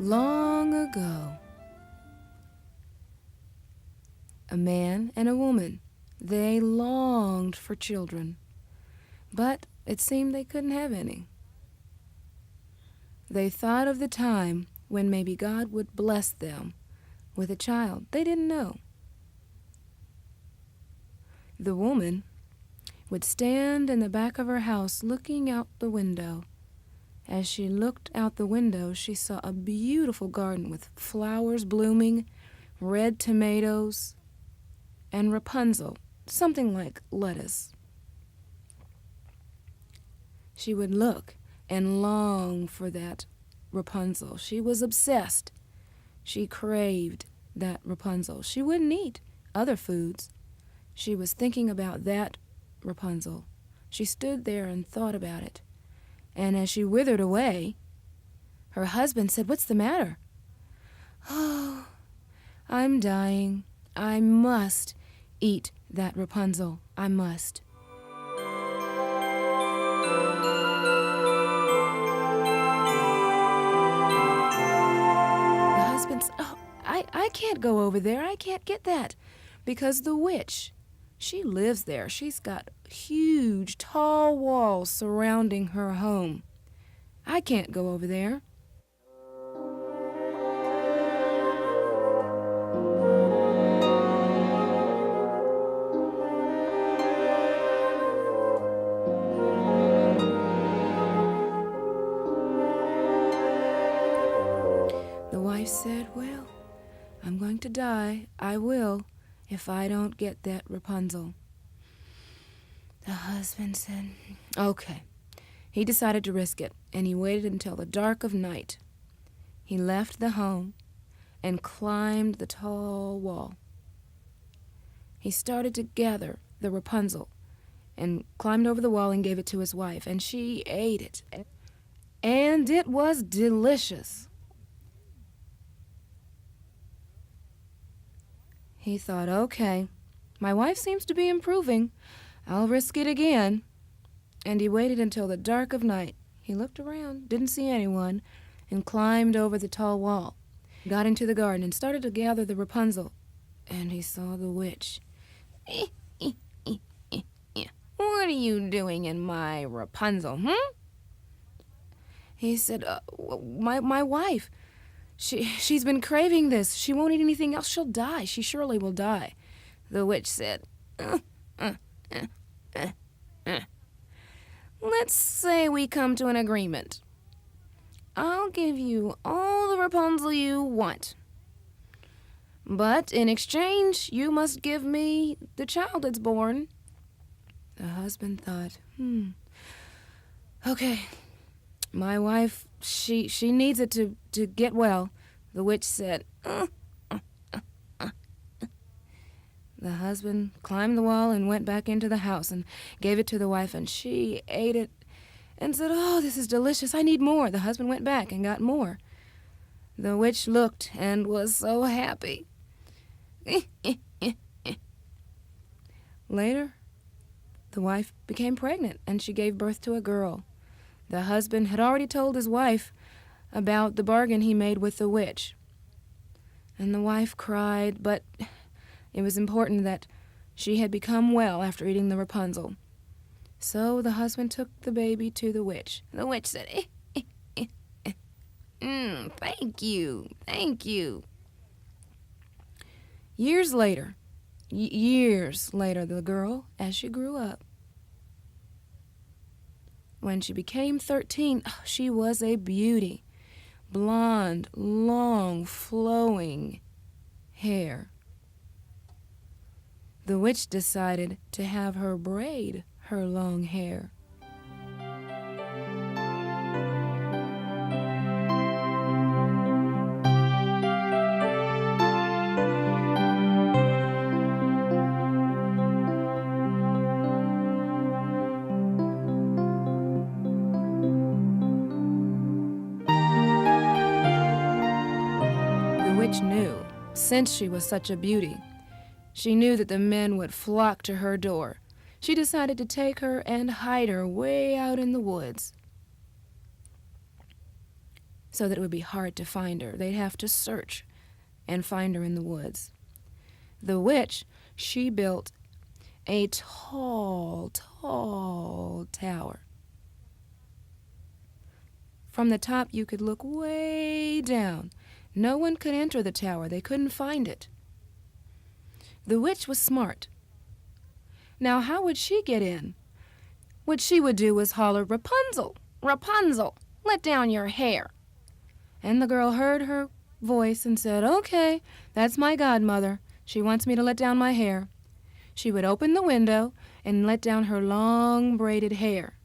Long ago, a man and a woman, they longed for children, but it seemed they couldn't have any. They thought of the time when maybe God would bless them with a child. They didn't know. The woman would stand in the back of her house looking out the window. As she looked out the window, she saw a beautiful garden with flowers blooming, red tomatoes, and Rapunzel, something like lettuce. She would look and long for that Rapunzel. She was obsessed. She craved that Rapunzel. She wouldn't eat other foods. She was thinking about that Rapunzel. She stood there and thought about it. And as she withered away, her husband said, "What's the matter?" "Oh, I'm dying. I must eat that Rapunzel. I must." The husband said, "Oh, I can't go over there. I can't get that. Because the witch, she lives there. She's got huge, tall walls surrounding her home. I can't go over there." The wife said, "Well, I'm going to die. I will, if I don't get that Rapunzel." The husband said, "Okay." He decided to risk it, and he waited until the dark of night. He left the home and climbed the tall wall. He started to gather the Rapunzel and climbed over the wall and gave it to his wife, and she ate it. And it was delicious. He thought, "Okay, my wife seems to be improving. I'll risk it again." And he waited until the dark of night. He looked around, didn't see anyone, and climbed over the tall wall. Got into the garden and started to gather the Rapunzel. And he saw the witch. "What are you doing in my Rapunzel, He said, my wife. She's been craving this. She won't eat anything else. She'll die. She surely will die." The witch said, "Let's say we come to an agreement. I'll give you all the Rapunzel you want. But in exchange, you must give me the child that's born." The husband thought, "Okay, my wife, she needs it to get well." The witch said, The husband climbed the wall and went back into the house and gave it to the wife, and she ate it and said, "Oh, this is delicious. I need more." The husband went back and got more. The witch looked and was so happy. Later, the wife became pregnant, and she gave birth to a girl. The husband had already told his wife about the bargain he made with the witch. And the wife cried, but it was important that she had become well after eating the Rapunzel. So the husband took the baby to the witch. The witch said, "Thank you, thank you." Years later, the girl, as she grew up, when she became 13, she was a beauty. Blonde, long, flowing hair. The witch decided to have her braid her long hair. The witch knew, since she was such a beauty, she knew that the men would flock to her door. She decided to take her and hide her way out in the woods. so that it would be hard to find her. They'd have to search and find her in the woods. The witch, she built a tall, tall tower. From the top, you could look way down. No one could enter the tower. They couldn't find it. The witch was smart. Now, how would she get in? What she would do was holler, "Rapunzel, Rapunzel, let down your hair." And the girl heard her voice and said, "Okay, that's my godmother. She wants me to let down my hair." She would open the window and let down her long braided hair.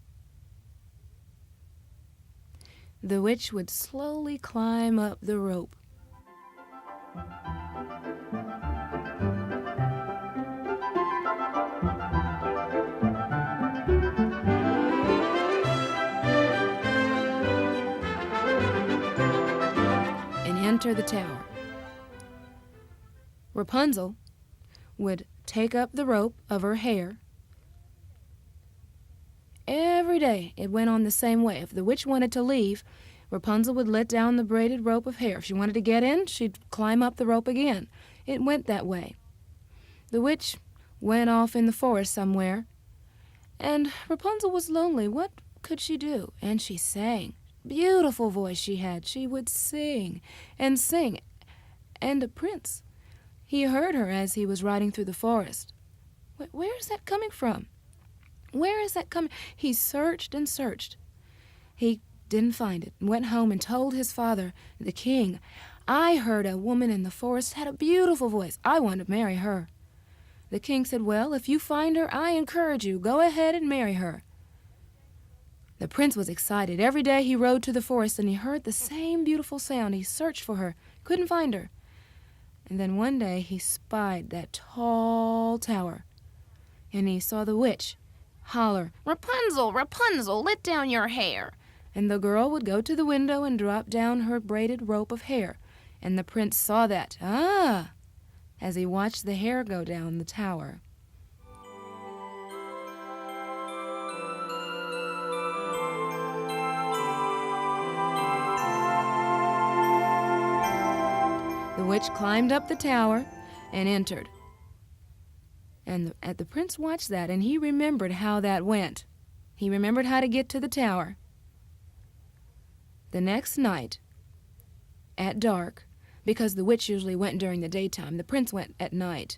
The witch would slowly climb up the rope. And enter the tower. Rapunzel would take up the rope of her hair. Every day it went on the same way. If the witch wanted to leave, Rapunzel would let down the braided rope of hair. If she wanted to get in, she'd climb up the rope again. It went that way. The witch went off in the forest somewhere, and Rapunzel was lonely. What could she do? And she sang. Beautiful voice she had. She would sing and sing. And a prince, he heard her as he was riding through the forest. Where is that coming from? Where is that coming? He searched and searched. He didn't find it. Went home and told his father, the king, "I heard a woman in the forest had a beautiful voice. I want to marry her." The king said, "Well, if you find her, I encourage you. Go ahead and marry her." The prince was excited. Every day he rode to the forest and he heard the same beautiful sound. He searched for her, couldn't find her. And then one day he spied that tall tower, and he saw the witch holler, "Rapunzel, Rapunzel, let down your hair." And the girl would go to the window and drop down her braided rope of hair. And the prince saw that, as he watched the hair go down the tower. The witch climbed up the tower and entered. And the prince watched that, and he remembered how that went. He remembered how to get to the tower. The next night, at dark, because the witch usually went during the daytime, the prince went at night,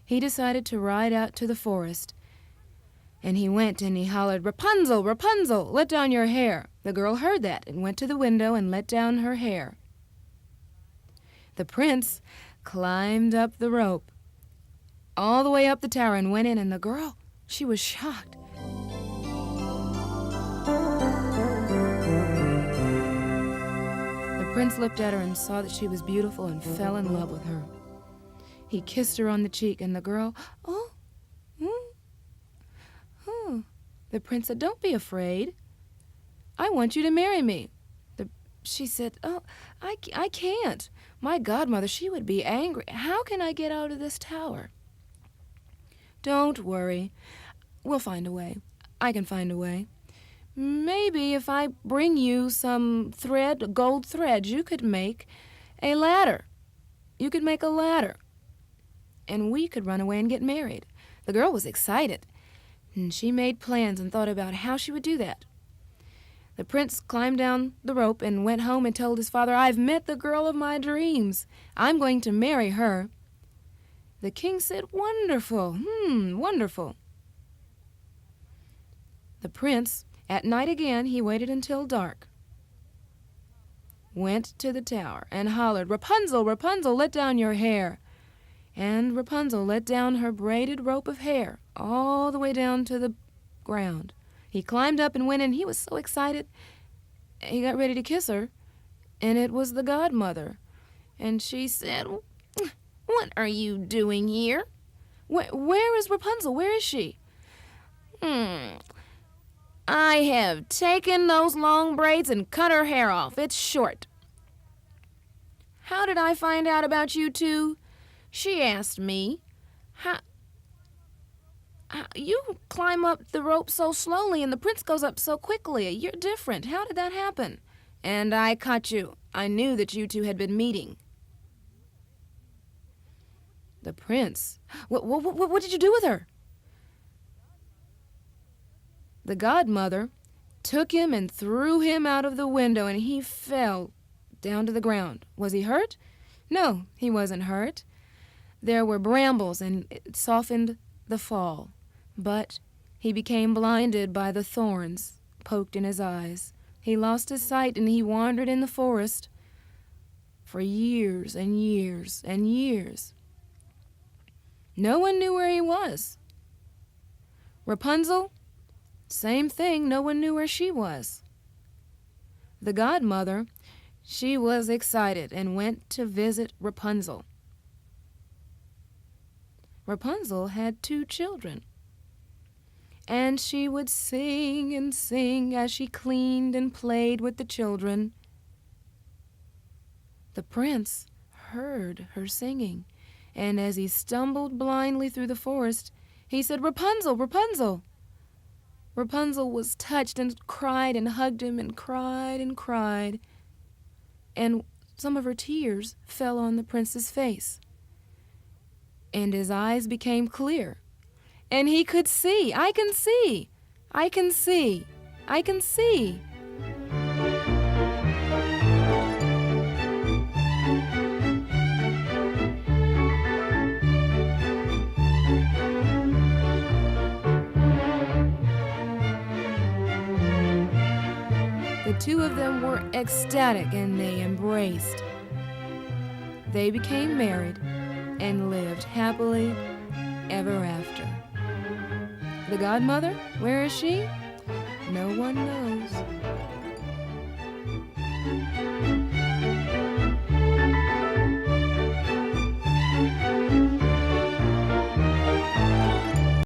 he decided to ride out to the forest. And he went and he hollered, "Rapunzel, Rapunzel, let down your hair." The girl heard that and went to the window and let down her hair. The prince climbed up the rope, all the way up the tower, and went in, and the girl, she was shocked. The prince looked at her and saw that she was beautiful and fell in love with her. He kissed her on the cheek, and the girl, oh. The prince said, "Don't be afraid. I want you to marry me." She said, "Oh, I can't. My godmother, she would be angry. How can I get out of this tower?" "Don't worry. We'll find a way. I can find a way. Maybe if I bring you some thread, gold thread, you could make a ladder. You could make a ladder, and we could run away and get married." The girl was excited, and she made plans and thought about how she would do that. The prince climbed down the rope and went home and told his father, "I've met the girl of my dreams. I'm going to marry her." The king said, "Wonderful, wonderful." The prince, at night again, he waited until dark, went to the tower and hollered, "Rapunzel, Rapunzel, let down your hair." And Rapunzel let down her braided rope of hair all the way down to the ground. He climbed up and went in. He was so excited. He got ready to kiss her, and it was the godmother. And she said, "What are you doing here?" Where is Rapunzel? Where is she?" I have taken those long braids and cut her hair off. It's short." "How did I find out about you two?" "She asked me." How you climb up the rope so slowly and the prince goes up so quickly. You're different. How did that happen?" And I caught you. I knew that you two had been meeting. The prince? What did you do with her? The godmother took him and threw him out of the window, and he fell down to the ground. Was he hurt? No, he wasn't hurt. There were brambles, and it softened the fall. But he became blinded by the thorns poked in his eyes. He lost his sight, and he wandered in the forest for years and years and years. No one knew where he was. Rapunzel, same thing, no one knew where she was. The godmother, she was excited and went to visit Rapunzel. Rapunzel had 2 children, and she would sing and sing as she cleaned and played with the children. The prince heard her singing, and as he stumbled blindly through the forest, he said, "Rapunzel, Rapunzel!" Rapunzel was touched and cried and hugged him and cried and cried, and some of her tears fell on the prince's face. And his eyes became clear, and he could see. I can see. I can see. I can see. The 2 of them were ecstatic, and they embraced. They became married and lived happily ever after. The godmother, where is she? No one knows.